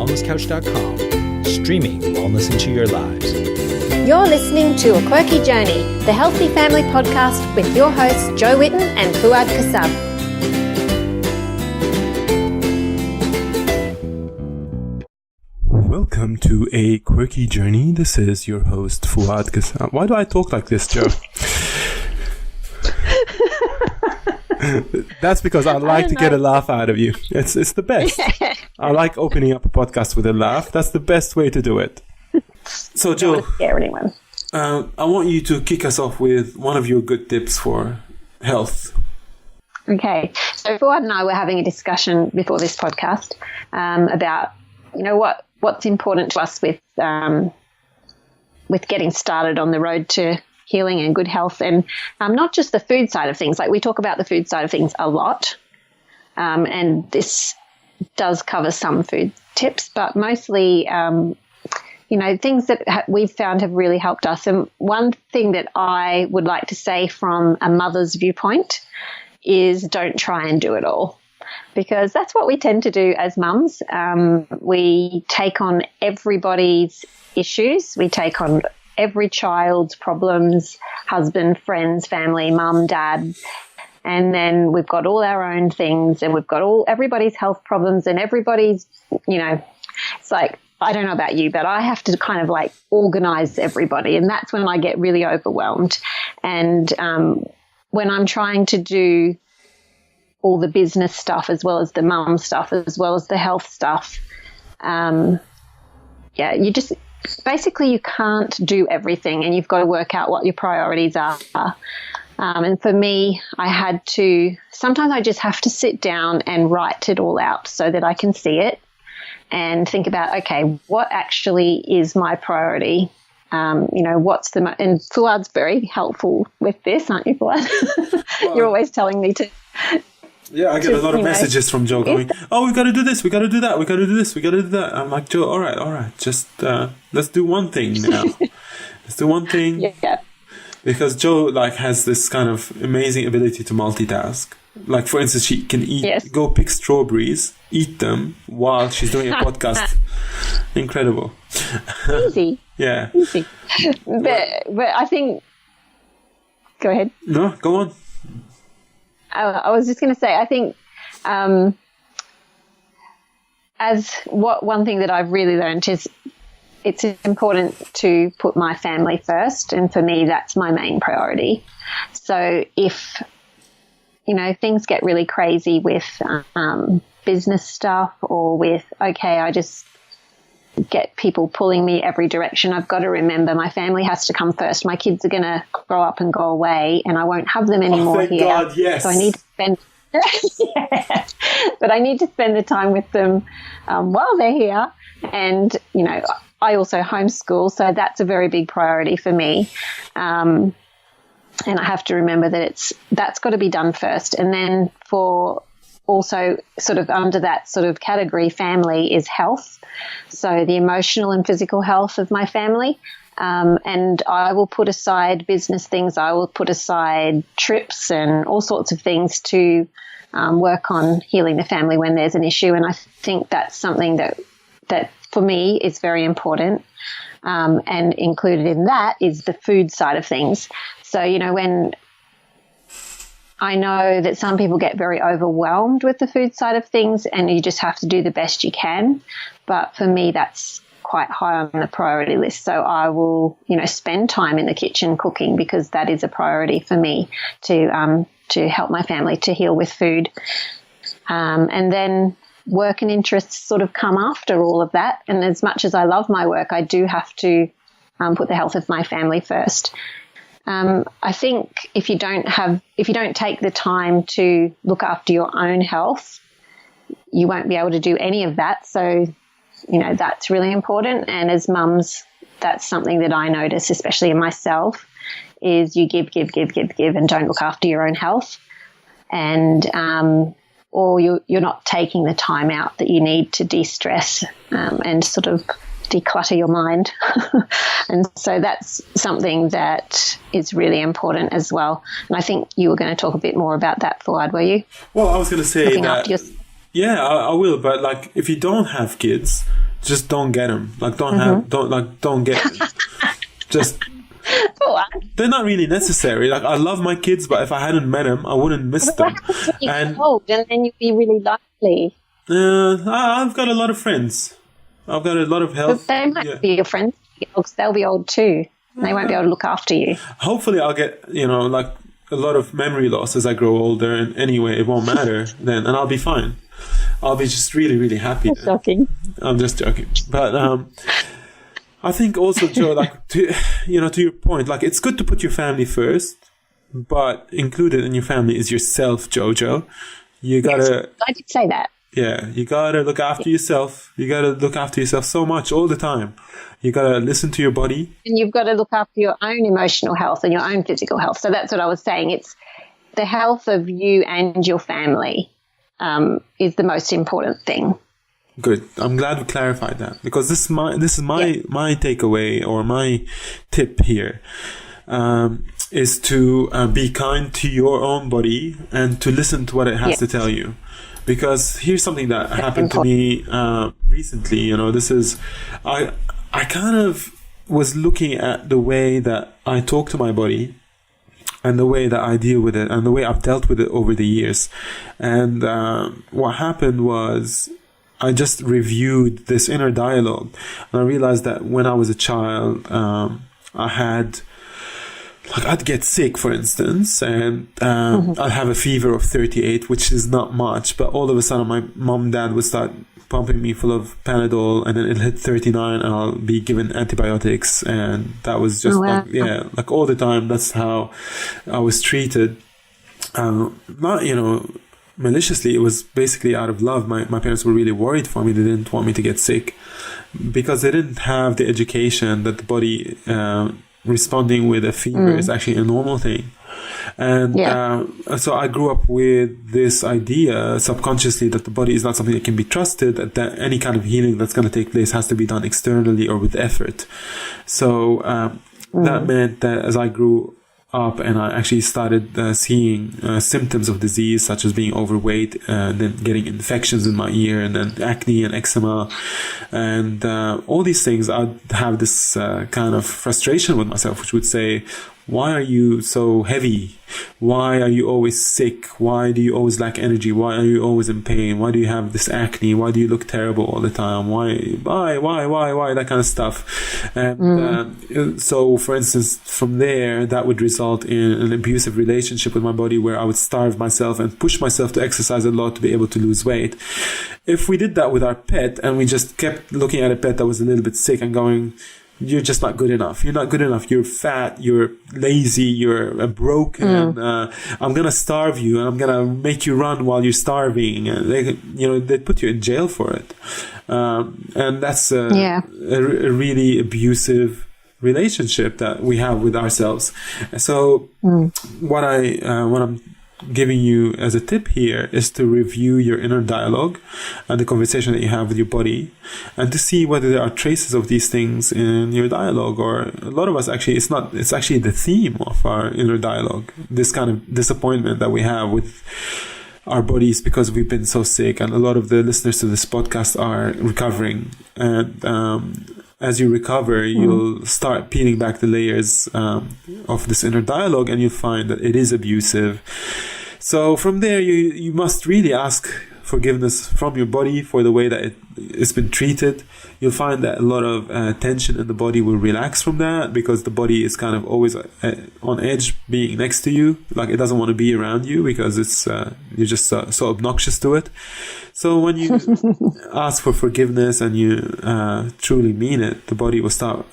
wellnesscouch.com, streaming wellness into your lives. You're listening to A Quirky Journey, the Healthy Family Podcast with your hosts Jo Whitten and Fouad Kassab. Welcome to A Quirky Journey. This is your host, Fouad Kassab. Why do I talk like this, Jo? That's because I like to get a laugh out of you. It's the best. I like opening up a podcast with a laugh. That's the best way to do it. So, Jo, don't want to scare anyone. I want you to kick us off with one of your good tips for health. Okay. So Fouad and I were having a discussion before this podcast about, what's important to us with getting started on the road to healing and good health, and not just the food side of things. Like, we talk about the food side of things a lot, and this does cover some food tips, but mostly, things that we've found have really helped us. And one thing that I would like to say from a mother's viewpoint is don't try and do it all, because that's what we tend to do as mums. We take on everybody's issues. We take on every child's problems, husband, friends, family, mum, dad. And then we've got all our own things, and we've got everybody's health problems, and everybody's, it's like, I don't know about you, but I have to kind of like organize everybody. And that's when I get really overwhelmed. And when I'm trying to do all the business stuff, as well as the mum stuff, as well as the health stuff, basically you can't do everything, and you've got to work out what your priorities are. And for me, sometimes I just have to sit down and write it all out so that I can see it and think about, okay, what actually is my priority? And Fouad's very helpful with this, aren't you, Fouad? Well, you're always telling me to. Yeah, I get a lot of messages from Jo going, oh, we got to do this, we got to do that, we got to do this, we got to do that. I'm like, Jo, all right, just let's do one thing now. Let's do one thing. Yeah. Because Jo has this kind of amazing ability to multitask. Like, for instance, she can go pick strawberries, eat them while she's doing a podcast. Incredible. Easy. Yeah. Easy. But I think, go ahead. No, go on. I was just going to say, I think one thing that I've really learned is it's important to put my family first. And for me, that's my main priority. So if, things get really crazy with business stuff, or with, I just get people pulling me every direction, I've got to remember my family has to come first. My kids are going to grow up and go away, and I won't have them anymore thank here. God, yes. So I need to spend but I need to spend the time with them while they're here. And, I also homeschool, so that's a very big priority for me. And I have to remember that that's got to be done first. And then for also sort of under that sort of category, family is health. So the emotional and physical health of my family. And I will put aside business things. I will put aside trips and all sorts of things to work on healing the family when there's an issue. And I think that's something that for me is very important. And included in that is the food side of things. So, when I know that some people get very overwhelmed with the food side of things, and you just have to do the best you can. But for me, that's quite high on the priority list. So I will, spend time in the kitchen cooking, because that is a priority for me to help my family to heal with food. And then work and interests sort of come after all of that. And as much as I love my work, I do have to put the health of my family first. I think if you don't take the time to look after your own health, you won't be able to do any of that. So, that's really important. And as mums, that's something that I notice, especially in myself, is you give, and don't look after your own health. And, or you're not taking the time out that you need to de-stress and sort of declutter your mind. And so that's something that is really important as well. And I think you were going to talk a bit more about that, Fouad, were you? Well, I was going to say that, yeah, I will. But if you don't have kids, just don't get them. Like don't get them. Just they're not really necessary. Like I love my kids, but if I hadn't met them, I wouldn't miss them. And old, and then you'd be really lonely. I've got a lot of friends. I've got a lot of health. But they might be your friends. They'll be old too. They won't be able to look after you. Hopefully, I'll get like a lot of memory loss as I grow older, and anyway, it won't matter then, and I'll be fine. I'll be just really, really happy. Joking. I'm just joking, but I think also, Joe, like to your point, like it's good to put your family first, but included in your family is yourself, Jojo. You gotta. Yes, I did say that. Yeah, you gotta look after yourself. You gotta look after yourself so much all the time. You gotta listen to your body. And you've got to look after your own emotional health and your own physical health. So that's what I was saying. It's the health of you and your family is the most important thing. Good. I'm glad we clarified that, because this is my takeaway, or my tip here, is to be kind to your own body and to listen to what it has to tell you. Because here's something that happened to me recently. This is I kind of was looking at the way that I talk to my body and the way that I deal with it and the way I've dealt with it over the years. And what happened was I just reviewed this inner dialogue, and I realized that when I was a child, I had, like, I'd get sick, for instance, and I'd have a fever of 38, which is not much, but all of a sudden my mom and dad would start pumping me full of Panadol, and then it'll hit 39 and I'll be given antibiotics, and that was just like all the time. That's how I was treated. Not, maliciously. It was basically out of love. My parents were really worried for me. They didn't want me to get sick because they didn't have the education that the body responding with a fever is actually a normal thing. And so I grew up with this idea subconsciously that the body is not something that can be trusted, that any kind of healing that's going to take place has to be done externally or with effort. So that meant that as I grew up and I actually started seeing symptoms of disease, such as being overweight, then getting infections in my ear, and then acne and eczema, and all these things, I'd have this kind of frustration with myself, which would say, why are you so heavy? Why are you always sick? Why do you always lack energy? Why are you always in pain? Why do you have this acne? Why do you look terrible all the time? Why? That kind of stuff. And so, for instance, from there, that would result in an abusive relationship with my body, where I would starve myself and push myself to exercise a lot to be able to lose weight. If we did that with our pet, and we just kept looking at a pet that was a little bit sick and going, you're just not good enough. You're not good enough. You're fat. You're lazy. You're broken. I'm going to starve you, and I'm going to make you run while you're starving. And they put you in jail for it. And that's a really abusive relationship that we have with ourselves. So what I'm giving you as a tip here is to review your inner dialogue and the conversation that you have with your body, and to see whether there are traces of these things in your dialogue. Or a lot of us actually, it's actually the theme of our inner dialogue, this kind of disappointment that we have with our bodies because we've been so sick. And a lot of the listeners to this podcast are recovering, and as you recover, you'll start peeling back the layers of this inner dialogue, and you'll find that it is abusive. So from there, you must really ask forgiveness from your body for the way that it's been treated. You'll find that a lot of tension in the body will relax from that, because the body is kind of always on edge being next to you. Like, it doesn't want to be around you because it's you're just so obnoxious to it. So when you ask for forgiveness and you truly mean it, the body will start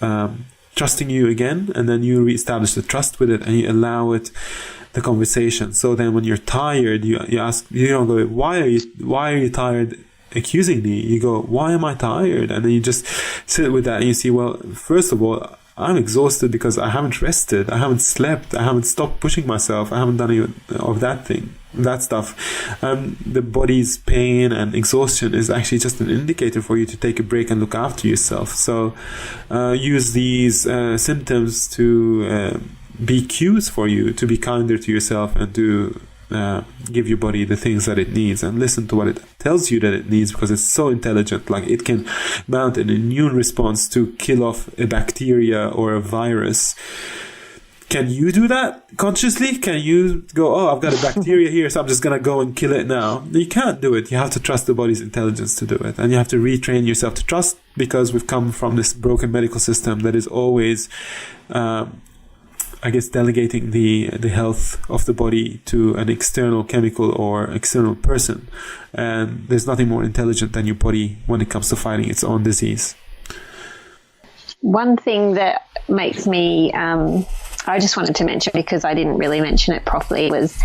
trusting you again, and then you reestablish the trust with it, and you allow it the conversation. So then when you're tired, you ask, you don't go, why are you tired accusing me? You go, why am I tired? And then you just sit with that, and you see, well, first of all, I'm exhausted because I haven't rested, I haven't slept, I haven't stopped pushing myself, I haven't done any of that stuff. The body's pain and exhaustion is actually just an indicator for you to take a break and look after yourself. So use these symptoms to be cues for you to be kinder to yourself and to give your body the things that it needs, and listen to what it tells you that it needs, because it's so intelligent. Like, it can mount an immune response to kill off a bacteria or a virus. Can you do that consciously? Can you go, oh, I've got a bacteria here, so I'm just going to go and kill it now? You can't do it. You have to trust the body's intelligence to do it. And you have to retrain yourself to trust, because we've come from this broken medical system that is always, delegating the health of the body to an external chemical or external person. And there's nothing more intelligent than your body when it comes to fighting its own disease. One thing that makes me... I just wanted to mention, because I didn't really mention it properly, was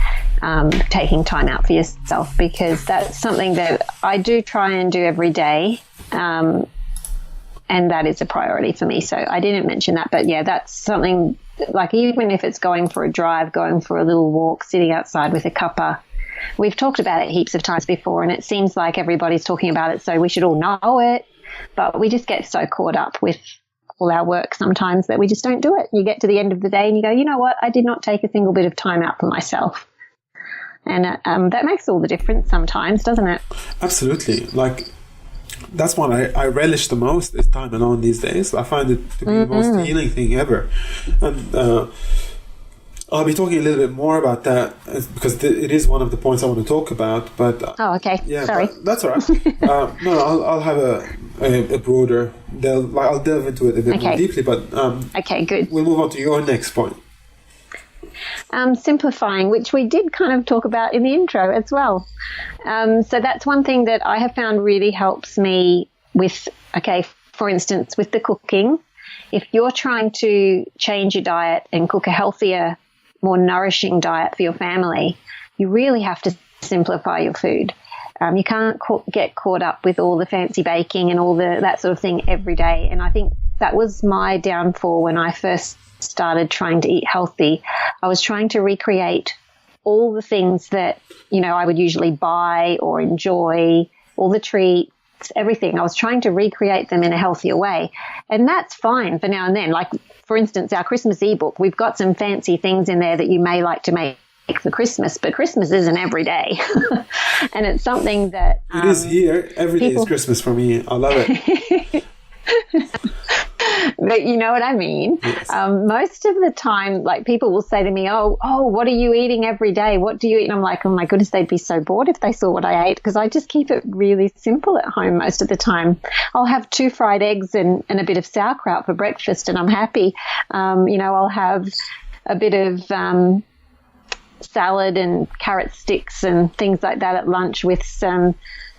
taking time out for yourself, because that's something that I do try and do every day, and that is a priority for me. So I didn't mention that, but yeah, that's something, like, even if it's going for a drive, going for a little walk, sitting outside with a cuppa. We've talked about it heaps of times before, and it seems like everybody's talking about it, so we should all know it, but we just get so caught up with all our work sometimes that we just don't do it. You get to the end of the day and you go, you know what, I did not take a single bit of time out for myself. And that makes all the difference sometimes, doesn't it? Absolutely. Like, that's what I relish the most, is time alone these days. I find it to be the most healing thing ever. And I'll be talking a little bit more about that, because it is one of the points I want to talk about. But oh, okay. Yeah, sorry. That's all right. No, I'll have a broader. I'll delve into it a bit more deeply. But okay, good. We'll move on to your next point. Simplifying, which we did kind of talk about in the intro as well. So that's one thing that I have found really helps me with. Okay, for instance, with the cooking, if you're trying to change your diet and cook a healthier, more nourishing diet for your family, you really have to simplify your food. You can't get caught up with all the fancy baking and all that sort of thing every day. And I think that was my downfall when I first started trying to eat healthy. I was trying to recreate all the things that, I would usually buy or enjoy, all the treats, everything. I was trying to recreate them in a healthier way. And that's fine for now and then. Like, for instance, our Christmas ebook, we've got some fancy things in there that you may like to make for Christmas, but Christmas isn't every day. And it's something that... it is here. Every day is Christmas for me. I love it. But you know what I mean? Yes. Most of the time, like, people will say to me, oh, what are you eating every day? What do you eat? And I'm like, oh my goodness, they'd be so bored if they saw what I ate, because I just keep it really simple at home most of the time. I'll have 2 fried eggs and a bit of sauerkraut for breakfast, and I'm happy. I'll have a bit of salad and carrot sticks and things like that at lunch with some,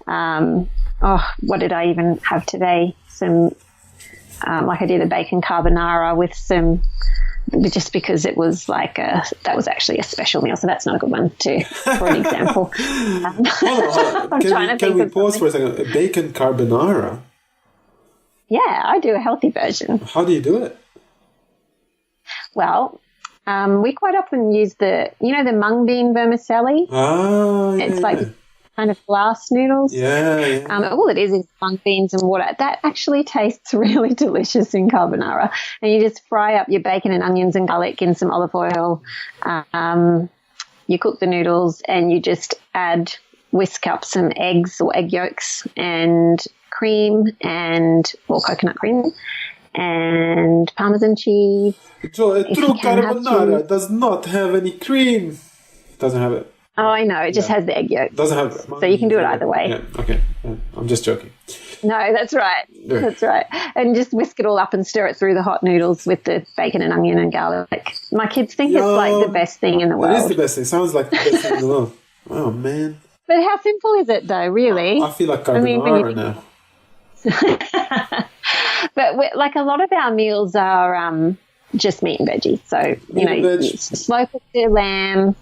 what did I even have today? Some... like I did a bacon carbonara with some, just because it was that was actually a special meal, so that's not a good one for an example. Hold on. Can we pause for a second? A bacon carbonara? Yeah, I do a healthy version. How do you do it? Well, we quite often use the mung bean vermicelli. Ah, yeah. It's like kind of glass noodles. Yeah. All it is mung beans and water. That actually tastes really delicious in carbonara. And you just fry up your bacon and onions and garlic in some olive oil. You cook the noodles and you just whisk up some eggs or egg yolks and cream or coconut cream and Parmesan cheese. So a true carbonara does not have any cream. Doesn't have it. Oh, I know. It just has the egg yolk. Doesn't have. So you can do it either way. Yeah. Okay. Yeah. I'm just joking. No, that's right. Yeah. That's right. And just whisk it all up and stir it through the hot noodles with the bacon and onion and garlic. My kids think it's like the best thing in the world. It is the best thing. Sounds like the best thing in the world. Oh, man. But how simple is it, though, really? I feel like carbonara now. But like a lot of our meals are just meat and veggies. So, you slow cook the lamb,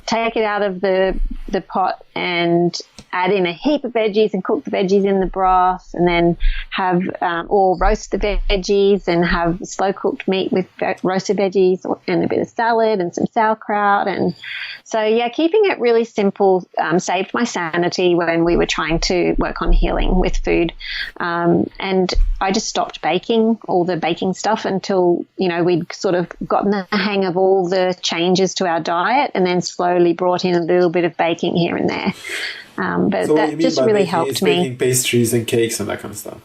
take it out of the pot and add in a heap of veggies and cook the veggies in the broth, and then have or roast the veggies and have slow cooked meat with roasted veggies and a bit of salad and some sauerkraut. And so, yeah, keeping it really simple saved my sanity when we were trying to work on healing with food. And I just stopped baking all the baking stuff until, you know, we'd sort of gotten the hang of all the changes to our diet, and then slowly brought in a little bit of baking here and there. But so that just really helped me. Making pastries and cakes and that kind of stuff.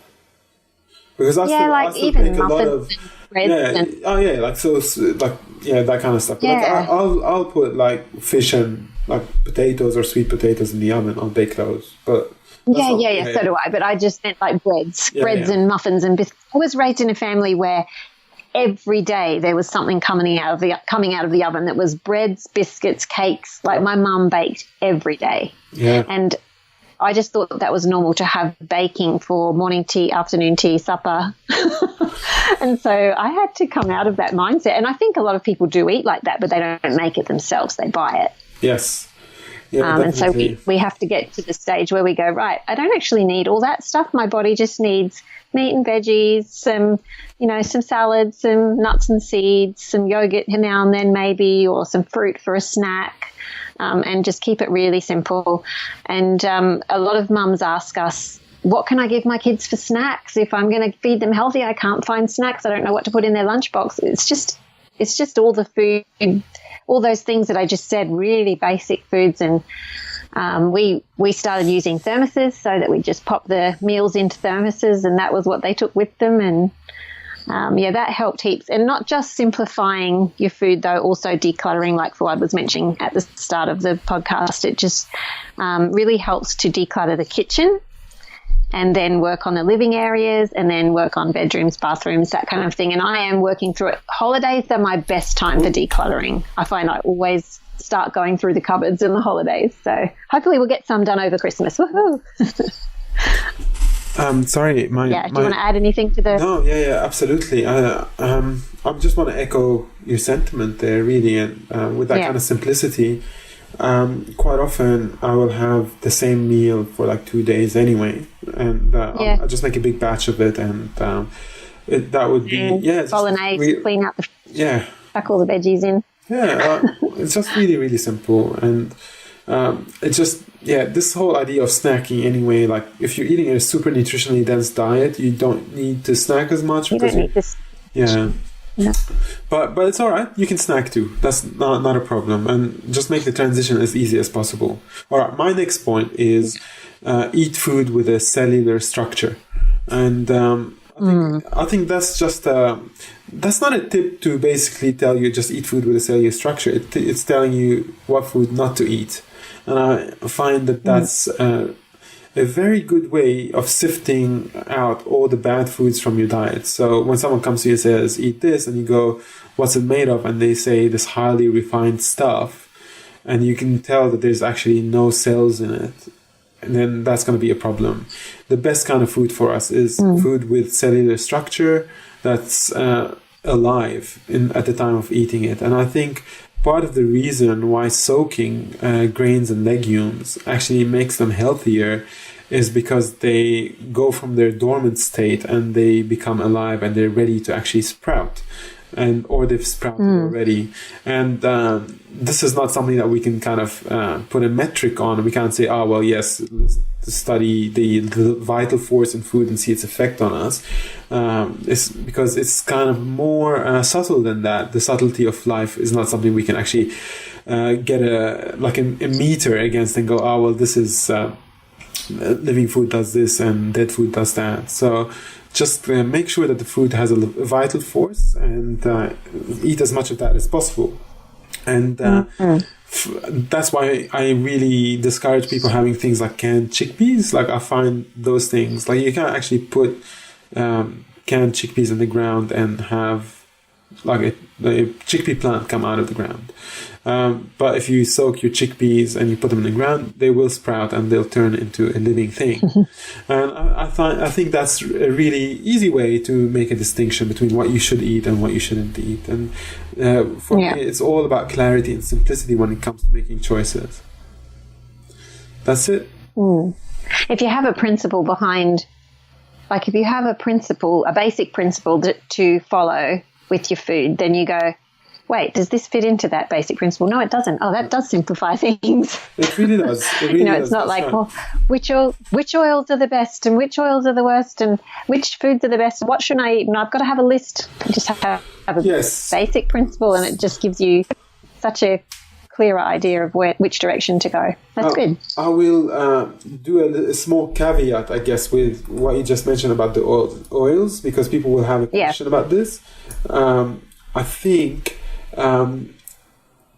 Because I still even make a lot of breads that kind of stuff. But like, I'll put like fish and like potatoes or sweet potatoes in the oven. I'll bake those. But so do I. But I just meant like breads and muffins and biscuits. I was raised in a family where every day there was something coming out of the oven that was breads, biscuits, cakes. Like my mum baked every day. Yeah. And I just thought that was normal to have baking for morning tea, afternoon tea, supper. And so I had to come out of that mindset. And I think a lot of people do eat like that, but they don't make it themselves. They buy it. Yes. Yeah, and so we have to get to the stage where we go, right, I don't actually need all that stuff. My body just needs meat and veggies, some salads, some nuts and seeds, some yogurt now and then maybe, or some fruit for a snack, and just keep it really simple. And a lot of mums ask us, what can I give my kids for snacks? If I'm going to feed them healthy, I can't find snacks. I don't know what to put in their lunchbox. It's just all the food, all those things that I just said, really basic foods. And we started using thermoses so that we just pop the meals into thermoses, and that was what they took with them. And that helped heaps. And not just simplifying your food, though, also decluttering, like Fouad was mentioning at the start of the podcast. It just really helps to declutter the kitchen, and then work on the living areas, and then work on bedrooms, bathrooms, that kind of thing. And I am working through it. Holidays are my best time for decluttering. I find I always start going through the cupboards in the holidays. So hopefully we'll get some done over Christmas. Woohoo! Sorry. Do you want to add anything to the... No, absolutely. I just want to echo your sentiment there, really, and with that kind of simplicity. Quite often I will have the same meal for like 2 days anyway, and I'll just make a big batch of it, and that would be bolognese, clean out pack all the veggies in. It's just really, really simple. And it's just this whole idea of snacking anyway, like if you're eating a super nutritionally dense diet, you don't need to snack as much. But it's all right. You can snack too. That's not a problem. And just make the transition as easy as possible. All right. My next point is eat food with a cellular structure. And I think that's just that's not a tip to basically tell you just eat food with a cellular structure. It's telling you what food not to eat. And I find that that's a very good way of sifting out all the bad foods from your diet. So when someone comes to you and says, eat this, and you go, what's it made of? And they say this highly refined stuff, and you can tell that there's actually no cells in it, and then that's going to be a problem. The best kind of food for us is food with cellular structure that's alive at the time of eating it. And I think part of the reason why soaking grains and legumes actually makes them healthier is because they go from their dormant state and they become alive and they're ready to actually sprout, or they've sprouted already. And this is not something that we can kind of put a metric on. We can't say, let's study the vital force in food and see its effect on us. It's because it's kind of more subtle than that. The subtlety of life is not something we can actually get a meter against and go, this is living food does this and dead food does that. So just make sure that the food has a vital force, and eat as much of that as possible. And that's why I really discourage people having things like canned chickpeas. Like I find those things, like you can't actually put canned chickpeas in the ground and have like a chickpea plant come out of the ground. But if you soak your chickpeas and you put them in the ground, they will sprout and they'll turn into a living thing. And I think that's a really easy way to make a distinction between what you should eat and what you shouldn't eat. And for me, it's all about clarity and simplicity when it comes to making choices. That's it. If you have a principle behind, like if you have a basic principle to follow with your food, then you go, wait, does this fit into that basic principle? No, it doesn't. Oh, that does simplify things. It really does. It really it's not like, well, which oils are the best and which oils are the worst and which foods are the best. What should I eat? And I've got to have a list. You just have a basic principle, and it just gives you such a clearer idea of which direction to go. That's good. I will do a small caveat, I guess, with what you just mentioned about the oils, because people will have a question about this. I think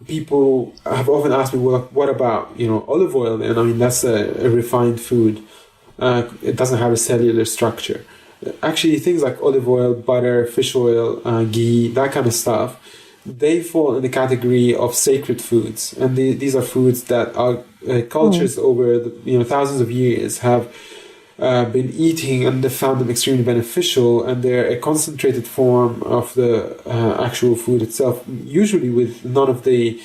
people have often asked me, well, what about, olive oil? And I mean, that's a refined food. It doesn't have a cellular structure. Actually, things like olive oil, butter, fish oil, ghee, that kind of stuff, they fall in the category of sacred foods. And these are foods that our cultures over thousands of years have been eating, and they found them extremely beneficial, and they're a concentrated form of the actual food itself, usually with none of the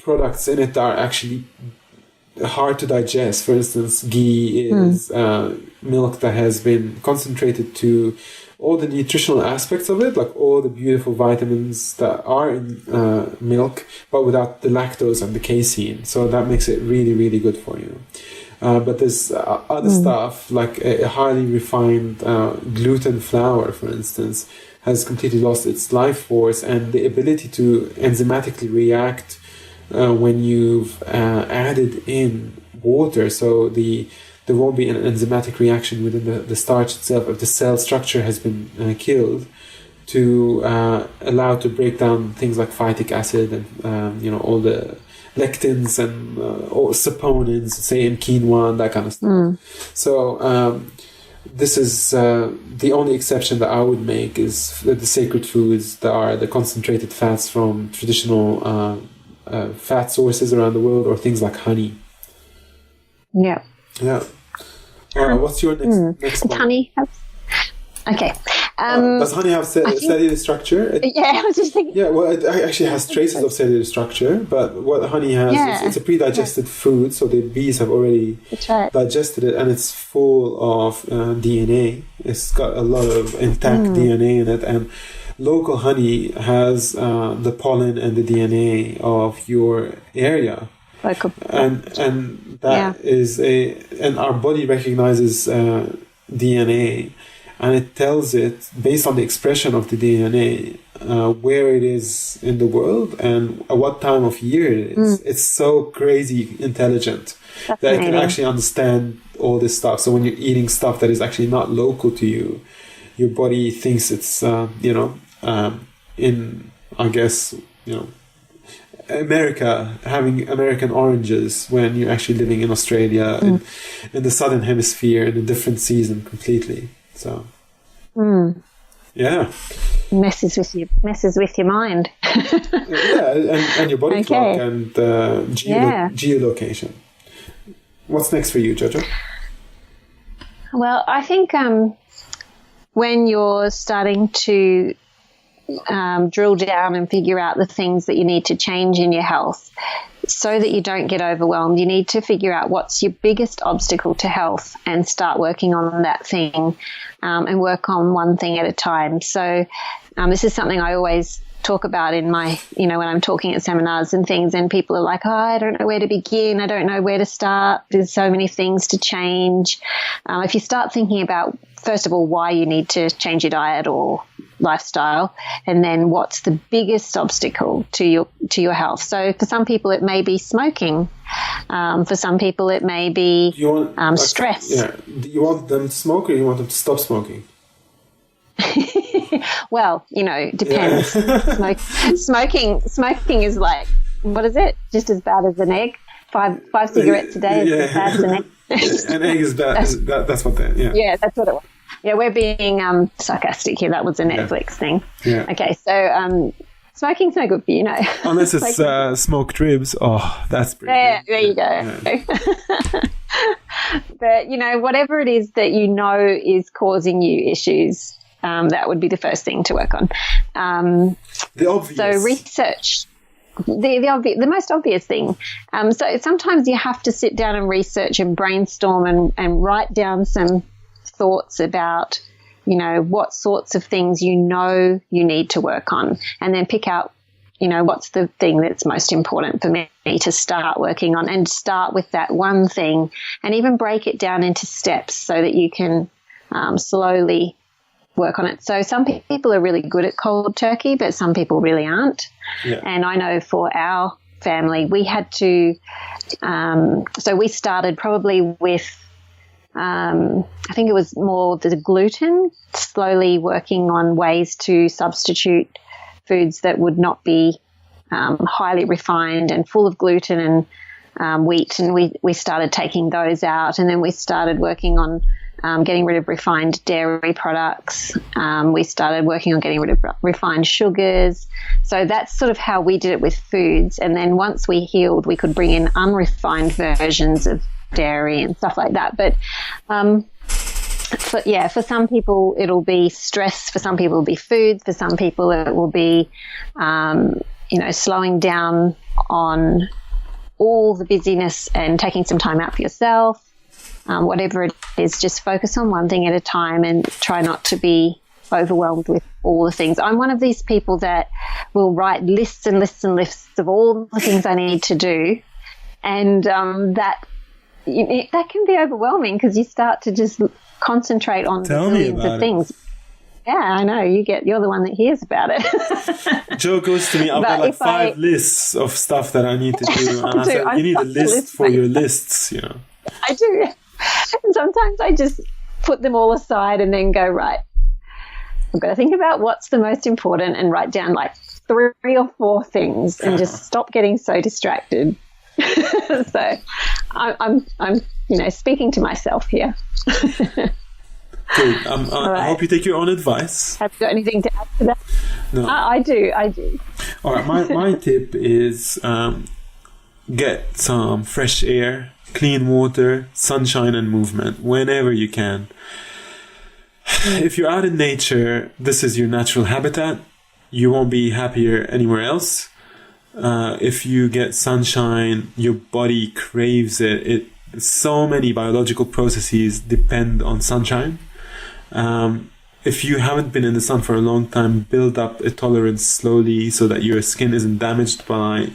products in it that are actually hard to digest. For instance, ghee is milk that has been concentrated to all the nutritional aspects of it, like all the beautiful vitamins that are in milk, but without the lactose and the casein. So that makes it really, really good for you. But there's other stuff, like a highly refined gluten flour, for instance, has completely lost its life force and the ability to enzymatically react when you've added in water. So there won't be an enzymatic reaction within the starch itself if the cell structure has been killed, to allow to break down things like phytic acid and all the lectins and or saponins, say in quinoa and that kind of stuff. So this is the only exception that I would make is the sacred foods that are the concentrated fats from traditional fat sources around the world, or things like honey. Yeah. What's your next one? Honey has... Okay. Does honey have cellular structure? I was just thinking. Yeah, well, it actually has traces of cellular structure, but what honey has is it's a pre-digested food, so the bees have already digested it, and it's full of DNA. It's got a lot of intact DNA in it, and local honey has the pollen and the DNA of your area. And that is and our body recognizes DNA, and it tells it, based on the expression of the DNA, where it is in the world and at what time of year it is. It's so crazy intelligent that it can actually understand all this stuff. So when you're eating stuff that is actually not local to you, your body thinks it's in, I guess, America, having American oranges when you're actually living in Australia in the southern hemisphere in a different season completely. So messes with your mind. and your body clock and geolocation. What's next for you, Jojo? Well, I think when you're starting to drill down and figure out the things that you need to change in your health so that you don't get overwhelmed, you need to figure out what's your biggest obstacle to health and start working on that thing, and work on one thing at a time. So this is something I always talk about in my, when I'm talking at seminars and things, and people are like, oh, I don't know where to begin. I don't know where to start. There's so many things to change. If you start thinking about, first of all, why you need to change your diet or lifestyle, and then what's the biggest obstacle to your health. So for some people it may be smoking. For some people it may be stress. Do you want them to smoke, or you want them to stop smoking? Well, depends. Smoking is like, what is it? Just as bad as an egg. Five cigarettes a day is as bad as an egg. An egg is bad. That's what that. Yeah, that's what it was. Yeah, we're being sarcastic here. That was a Netflix thing. Yeah. Okay, so smoking's no good for you, Unless it's smoked ribs. Oh, that's pretty good. There you go. Yeah. But, whatever it is that is causing you issues, that would be the first thing to work on. The obvious. So research. the most obvious thing. So sometimes you have to sit down and research and brainstorm and write down some thoughts about, what sorts of things you need to work on, and then pick out, what's the thing that's most important for me to start working on, and start with that one thing, and even break it down into steps so that you can slowly work on it. So some people are really good at cold turkey, but some people really aren't. Yeah. And I know for our family, we had to, so we started probably with, I think it was more the gluten, slowly working on ways to substitute foods that would not be highly refined and full of gluten and wheat. And we started taking those out, and then we started working on getting rid of refined dairy products. We started working on getting rid of refined sugars. So that's sort of how we did it with foods. And then once we healed, we could bring in unrefined versions of dairy and stuff like that. But for some people it'll be stress, for some people it'll be food, for some people it will be slowing down on all the busyness and taking some time out for yourself. Whatever it is, just focus on one thing at a time and try not to be overwhelmed with all the things. I'm one of these people that will write lists and lists and lists of all the things I need to do, and that can be overwhelming because you start to just concentrate on millions of things. Yeah, I know. You're the one that hears about it. Joe goes to me, I've got like 5 lists of stuff that I need to do. And I said, you need a list for your lists, I do. And sometimes I just put them all aside and then go, right, I've got to think about what's the most important and write down like 3 or 4 things and just stop getting so distracted. So I'm speaking to myself here. Good. I hope you take your own advice. Have you got anything to add to that? No. I do. All right. My tip is get some fresh air, clean water, sunshine, and movement whenever you can. If you're out in nature, this is your natural habitat. You won't be happier anywhere else. If you get sunshine, your body craves it. So many biological processes depend on sunshine. If you haven't been in the sun for a long time, build up a tolerance slowly so that your skin isn't damaged by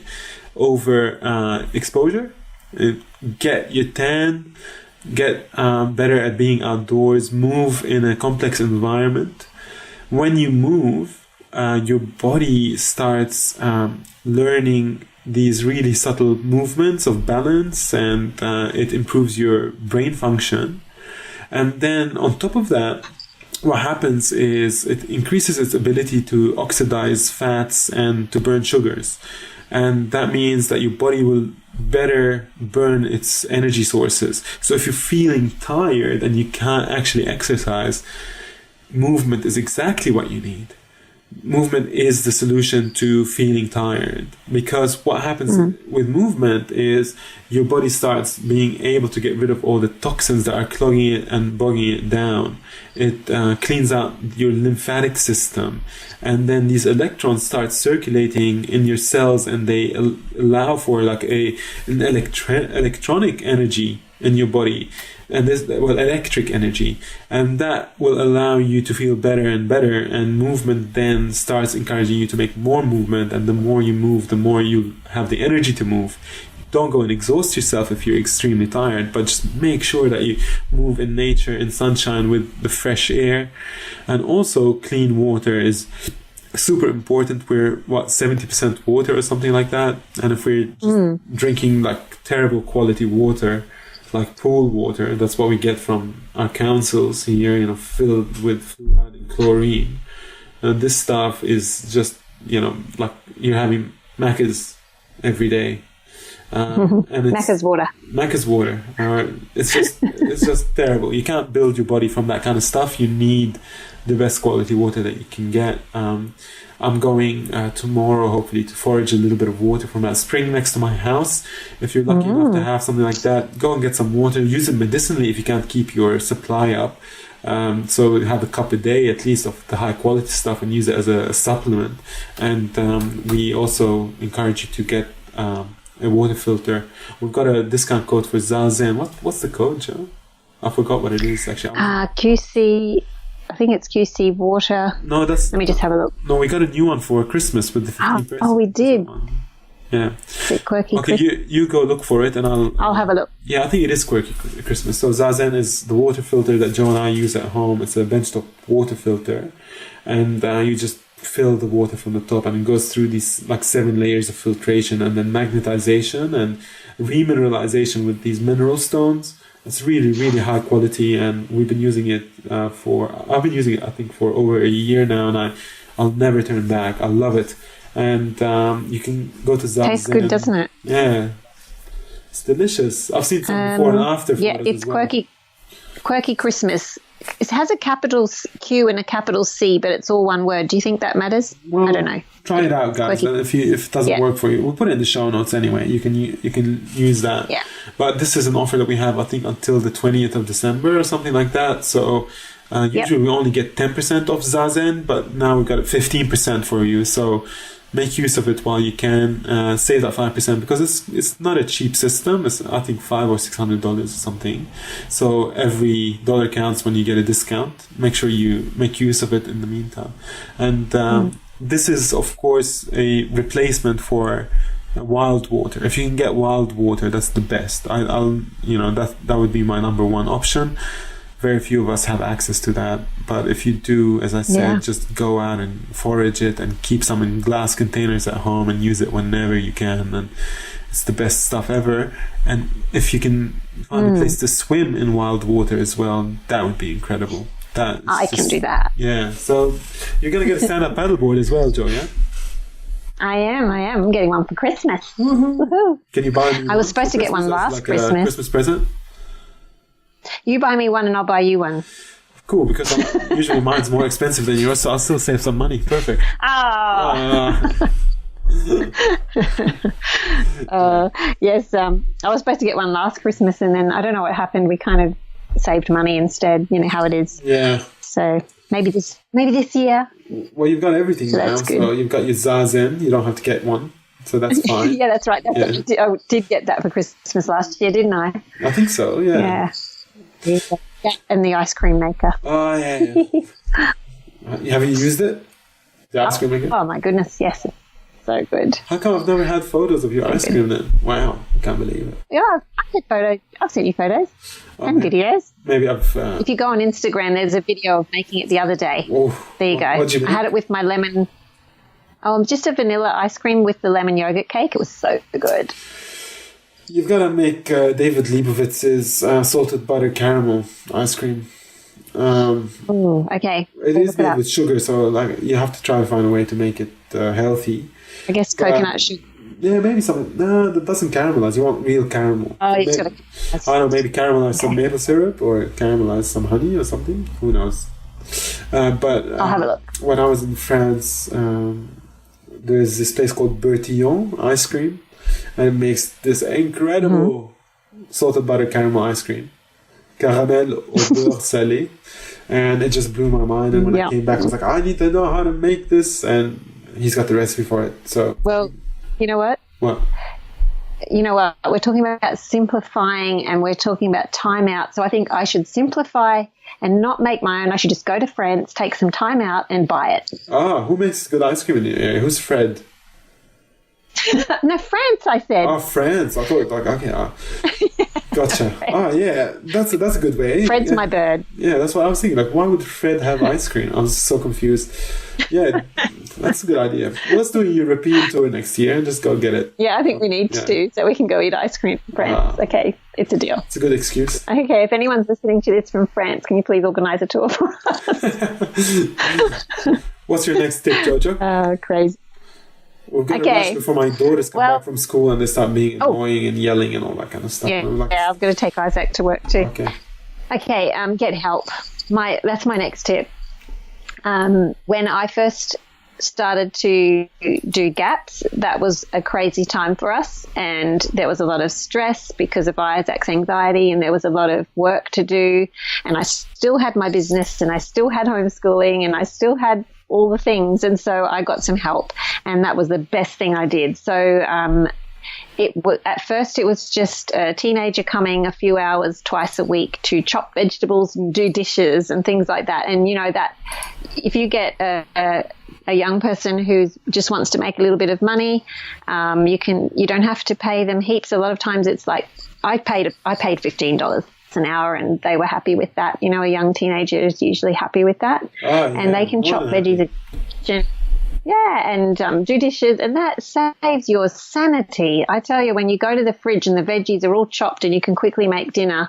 over exposure. Get your tan, get better at being outdoors, move in a complex environment. When you move, your body starts learning these really subtle movements of balance, and it improves your brain function. And then on top of that, what happens is it increases its ability to oxidize fats and to burn sugars. And that means that your body will better burn its energy sources. So if you're feeling tired and you can't actually exercise, movement is exactly what you need. Movement is the solution to feeling tired, because what happens with movement is your body starts being able to get rid of all the toxins that are clogging it and bogging it down. It cleans out your lymphatic system, and then these electrons start circulating in your cells, and they allow for like an electronic energy in your body, and electric energy, and that will allow you to feel better and better. And movement then starts encouraging you to make more movement, and the more you move, the more you have the energy to move. Don't go and exhaust yourself if you're extremely tired, but just make sure that you move in nature, in sunshine, with the fresh air. And also clean water is super important. We're 70% water or something like that, and if we're just drinking like terrible quality water, like pool water, that's what we get from our councils here, filled with fluoride and chlorine. This stuff is just, like you're having Macca's every day. And it's Macca's water. It's just terrible. You can't build your body from that kind of stuff. You need the best quality water that you can get. I'm going tomorrow, hopefully, to forage a little bit of water from that spring next to my house. If you're lucky enough to have something like that, go and get some water. Use it medicinally if you can't keep your supply up. So we have a cup a day at least of the high quality stuff and use it as a supplement. And we also encourage you to get a water filter. We've got a discount code for Zazen. What's the code, Joe? I forgot what it is actually. QC. I think it's QC water. No, that's. Let me just have a look. No, we got a new one for Christmas with the 15%. Oh, we did. Yeah. Is it Quirky Okay, you go look for it, and I'll have a look. Yeah, I think it is Quirky Christmas. So Zazen is the water filter that Joe and I use at home. It's a benchtop water filter, and you just fill the water from the top, and it goes through these like 7 layers of filtration, and then magnetization and remineralization with these mineral stones. It's really, really high quality, and we've been using it I've been using it, I think, for over a year now, and I'll never turn back. I love it. And you can go to Zazen. Tastes good, doesn't it? Yeah. It's delicious. I've seen some before and after. Yeah, it's Quirky Christmas. It has a capital Q and a capital C, but it's all one word. Do you think that matters? Well, I don't know. Try it out, guys. If it doesn't work for you, we'll put it in the show notes anyway. You can use that. Yeah. But this is an offer that we have, I think, until the 20th of December or something like that. So usually we only get 10% off Zazen, but now we've got 15% for you. So make use of it while you can. Save that 5% because it's not a cheap system. It's, I think, $500 or $600 or something. So every dollar counts when you get a discount. Make sure you make use of it in the meantime. And this is, of course, a replacement for wild water. If you can get wild water, that's the best. That would be my number one option. Very few of us have access to that, but if you do, as I said, just go out and forage it and keep some in glass containers at home and use it whenever you can, and it's the best stuff ever. And if you can find a place to swim in wild water as well, that would be incredible. I can do that. Yeah, so you're gonna get a stand-up paddleboard as well, Joe, yeah? I am. I'm getting one for Christmas. Woohoo. Can you buy me I was supposed to get one last Christmas. A Christmas present? You buy me one and I'll buy you one. Cool, because usually mine's more expensive than yours, so I'll still save some money. Perfect. Yes, I was supposed to get one last Christmas, and then I don't know what happened. We kind of saved money instead. You know how it is. Yeah. So maybe this year. Well, you've got everything now. So you've got your Zazen. You don't have to get one. So that's fine. Yeah, that's right. I did get that for Christmas last year, didn't I? I think so, yeah. Yeah, and the ice cream maker. Oh, yeah. Have you used it? The ice cream maker? Oh, my goodness, yes. It's so good. How come I've never had photos of your ice cream then? Wow, I can't believe it. Yeah, I've had photos. I've sent you photos and videos. Maybe I've... If you go on Instagram, there's a video of making it the other day. There you go. What'd you make? I had it with my lemon... just a vanilla ice cream with the lemon yogurt cake. It was so good. You've got to make David Leibovitz's salted butter caramel ice cream. Okay. It is made with sugar, so you have to try to find a way to make it healthy. I guess coconut sugar. Yeah, maybe something. No, that doesn't caramelize. You want real caramel. Oh, you've got to... I don't know, maybe caramelize some maple syrup or caramelize some honey or something. Who knows? But I'll have a look. When I was in France, there's this place called Bertillon ice cream, and it makes this incredible salted butter caramel ice cream, caramel au beurre salé, and it just blew my mind. And when I came back, I was like, I need to know how to make this, and he's got the recipe for it. So, well, you know what? What? You know what? We're talking about simplifying, and we're talking about time out. So I think I should simplify and not make my own. I should just go to France, take some time out, and buy it. Who makes good ice cream in the area? Who's Fred? No, France, I said. Oh, France. I thought, okay. Gotcha. Yeah. That's a good way. Fred's my bird. Yeah, that's what I was thinking. Why would Fred have ice cream? I was so confused. Yeah, that's a good idea. Well, let's do a European tour next year and just go get it. Yeah, I think we need to, so we can go eat ice cream in France. Okay, it's a deal. It's a good excuse. Okay, if anyone's listening to this from France, can you please organise a tour for us? What's your next tip, Jojo? Crazy. We're going to rush before my daughters come back from school and they start being annoying and yelling and all that kind of stuff. Yeah, I'm going to take Isaac to work too. Okay, get help. That's my next tip. When I first started to do gaps, that was a crazy time for us, and there was a lot of stress because of Isaac's anxiety, and there was a lot of work to do, and I still had my business, and I still had homeschooling, and I still had all the things, and so I got some help, and that was the best thing I did. So at first it was just a teenager coming a few hours twice a week to chop vegetables and do dishes and things like that. And, you know, that if you get a young person who just wants to make a little bit of money, you don't have to pay them heaps. A lot of times it's like I paid $15 an hour, and they were happy with that. You know, a young teenager is usually happy with that. And they can chop veggies and do dishes, and that saves your sanity. I tell you, when you go to the fridge and the veggies are all chopped and you can quickly make dinner,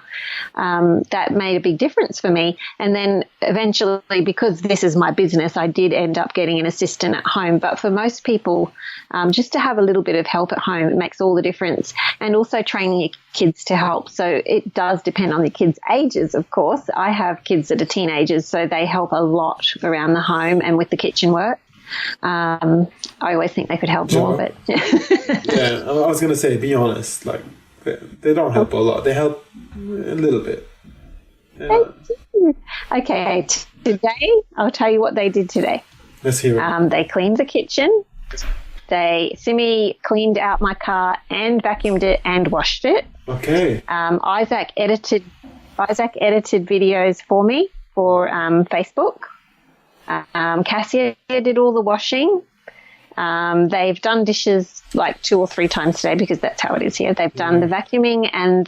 that made a big difference for me. And then eventually, because this is my business, I did end up getting an assistant at home. But for most people, just to have a little bit of help at home, it makes all the difference. And also training your kids to help. So it does depend on the kids' ages, of course. I have kids that are teenagers, so they help a lot around the home and with the kitchen work. I always think they could help more, but yeah, I was gonna say, be honest, like they don't help a lot. They help a little bit. Yeah. Okay, today I'll tell you what they did today. Let's hear it. They cleaned the kitchen. Simi cleaned out my car and vacuumed it and washed it. Okay. Isaac edited videos for me for Facebook. Cassia did all the washing. They've done dishes like 2 or 3 times today because that's how it is here. They've done the vacuuming and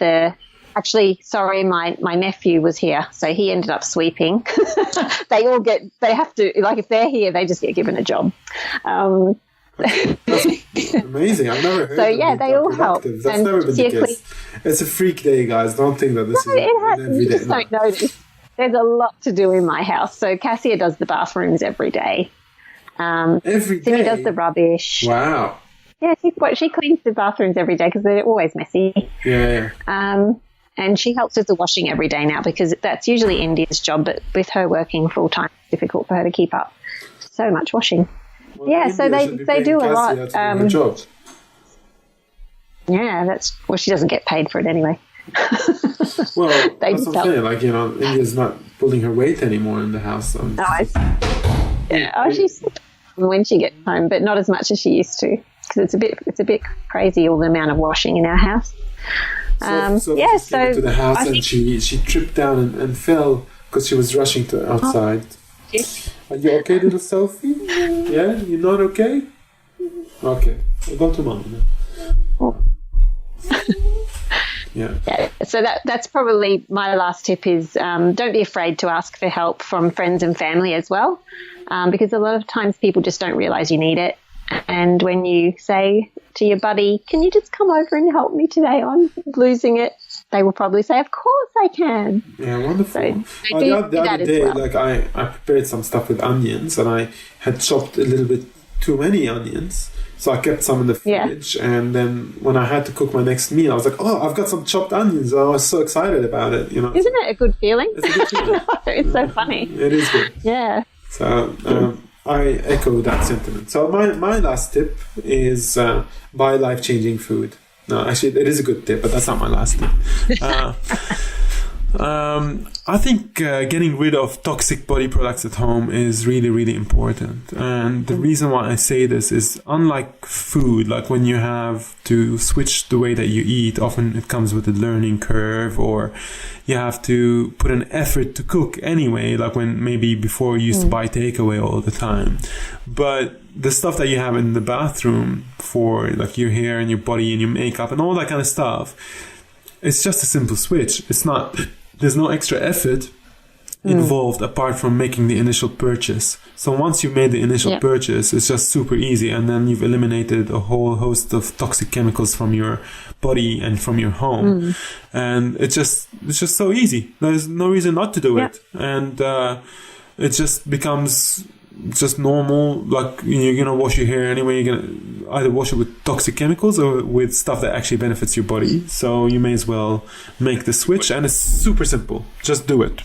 my nephew was here, so he ended up sweeping. They have to, like, if they're here, they just get given a job. That's amazing. I've never heard so of yeah, they all help. That's never been the case. It's a freak day, guys. Don't think that this is an every you day. just don't notice. There's a lot to do in my house. So Cassia does the bathrooms every day. Every day? Simi does the rubbish. Wow. Yeah, she cleans the bathrooms every day because they're always messy. Yeah. And she helps with the washing every day now because that's usually India's job, but with her working full-time, it's difficult for her to keep up so much washing. Well, yeah, so they do a lot. Job. Yeah, she doesn't get paid for it anyway. Well, that's what I'm saying. Like, you know, India's not pulling her weight anymore in the house. So. She's when she gets home, but not as much as she used to because it's a bit crazy all the amount of washing in our house. So to the house and she tripped down and fell because she was rushing to outside. Are you okay, little Sophie? Yeah, you're not okay? Okay, we'll go to mom now. Yeah. So that's probably my last tip is don't be afraid to ask for help from friends and family as well, because a lot of times people just don't realize you need it. And when you say to your buddy, can you just come over and help me today? I'm losing it. They will probably say, of course I can. Yeah, wonderful. So the other day, like I prepared some stuff with onions and I had chopped a little bit too many onions. So I kept some in the fridge, and then when I had to cook my next meal, I was like, "Oh, I've got some chopped onions!" And I was so excited about it. You know, isn't it a good feeling? It's a good feeling. It's so funny. It is good. Yeah. So I echo that sentiment. So my last tip is buy life-changing food. No, actually, it is a good tip, but that's not my last tip. I think getting rid of toxic body products at home is really, really important. And the reason why I say this is, unlike food, like when you have to switch the way that you eat, often it comes with a learning curve, or you have to put an effort to cook anyway, like when maybe before you used to buy takeaway all the time. But the stuff that you have in the bathroom for like your hair and your body and your makeup and all that kind of stuff, it's just a simple switch. There's no extra effort involved apart from making the initial purchase. So once you've made the initial purchase, it's just super easy, and then you've eliminated a whole host of toxic chemicals from your body and from your home. And it's just so easy. There's no reason not to do it. And it just becomes just normal. Like, you're gonna wash your hair anyway, you're gonna either wash it with toxic chemicals or with stuff that actually benefits your body. So you may as well make the switch, and it's super simple. Just do it.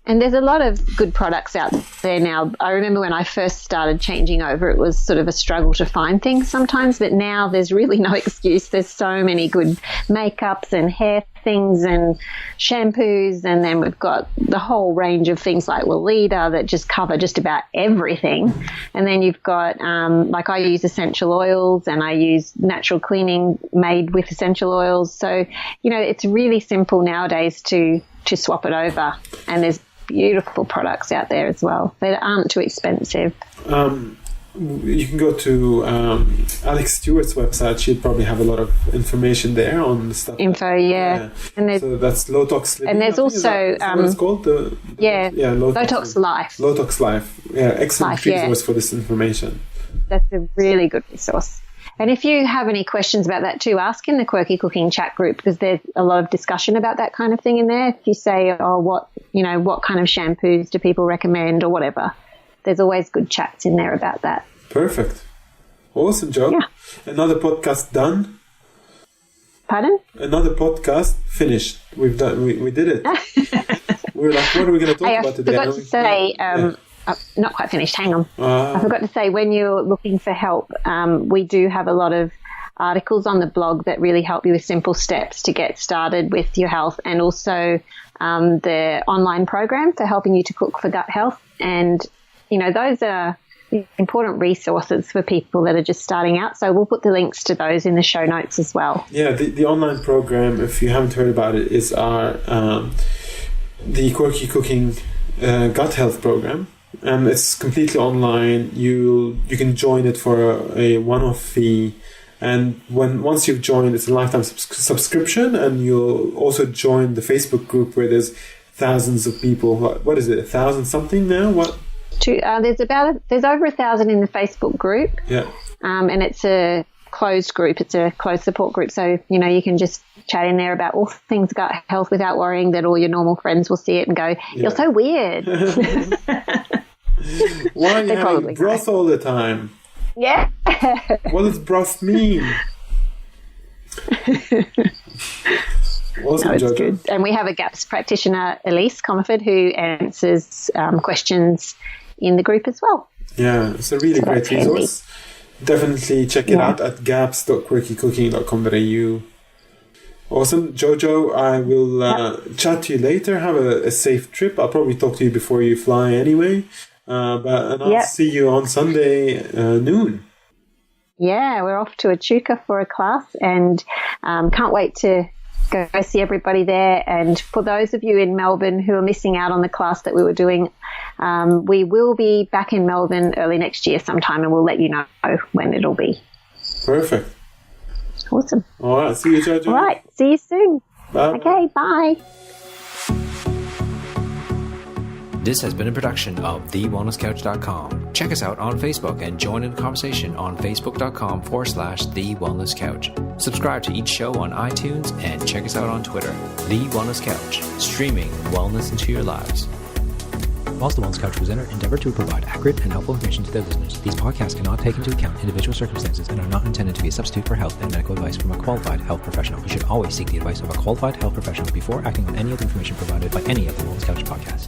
And there's a lot of good products out there now. I remember when I first started changing over, it was sort of a struggle to find things sometimes, but now there's really no excuse. There's so many good makeups and hair things and shampoos, and then we've got the whole range of things like Weleda that just cover just about everything. And then you've got, like I use essential oils and I use natural cleaning made with essential oils. So, you know, it's really simple nowadays to swap it over. And there's beautiful products out there as well that aren't too expensive. You can go to Alex Stewart's website. She'd probably have a lot of information there on the stuff. Yeah. And so that's Low Tox Living. And there's also is that what it's called? Low Tox Life. Low Tox Life. Yeah, excellent resource for this information. That's a really good resource. And if you have any questions about that too, ask in the Quirky Cooking chat group, because there's a lot of discussion about that kind of thing in there. If you say, what kind of shampoos do people recommend or whatever, there's always good chats in there about that. Perfect. Awesome, Jo. Yeah. Another podcast done. Pardon? Another podcast finished. We've done. We did it. We were like, what are we going to talk about today? I forgot to say, not quite finished. Hang on. I forgot to say, when you're looking for help, we do have a lot of articles on the blog that really help you with simple steps to get started with your health, and also the online program for helping you to cook for gut health. And, you know, those are important resources for people that are just starting out. So we'll put the links to those in the show notes as well. Yeah, the online program, if you haven't heard about it, is our the Quirky Cooking Gut Health program. And it's completely online. You can join it for a one-off fee. And once you've joined, it's a lifetime subscription, and you'll also join the Facebook group where there's thousands of people. What is it, 1,000 something now? What? There's over 1,000 in the Facebook group. Yeah. And it's a closed group. It's a closed support group. So, you know, you can just chat in there about all things gut health without worrying that all your normal friends will see it and go, "You're so weird." Why are you having broth all the time? Yeah. What does broth mean? Awesome, it's good. And we have a GAPS practitioner, Elise Comerford, who answers questions in the group as well. Yeah, it's a really great resource. Definitely check it out at gaps.quirkycooking.com.au. Awesome. Jojo, I will chat to you later. Have a safe trip. I'll probably talk to you before you fly anyway. But I'll see you on Sunday noon. Yeah, we're off to Echuca for a class, and can't wait to go see everybody there. And for those of you in Melbourne who are missing out on the class that we were doing, we will be back in Melbourne early next year sometime, and we'll let you know when it'll be. Perfect. Awesome. All right. See you, Jojo. All right. See you soon. Bye. Okay. Bye. This has been a production of TheWellnessCouch.com. Check us out on Facebook and join in the conversation on Facebook.com/TheWellnessCouch. Subscribe to each show on iTunes and check us out on Twitter. The Wellness Couch, streaming wellness into your lives. Whilst the Wellness Couch presenter endeavor to provide accurate and helpful information to their listeners, these podcasts cannot take into account individual circumstances and are not intended to be a substitute for health and medical advice from a qualified health professional. You should always seek the advice of a qualified health professional before acting on any of the information provided by any of the Wellness Couch podcasts.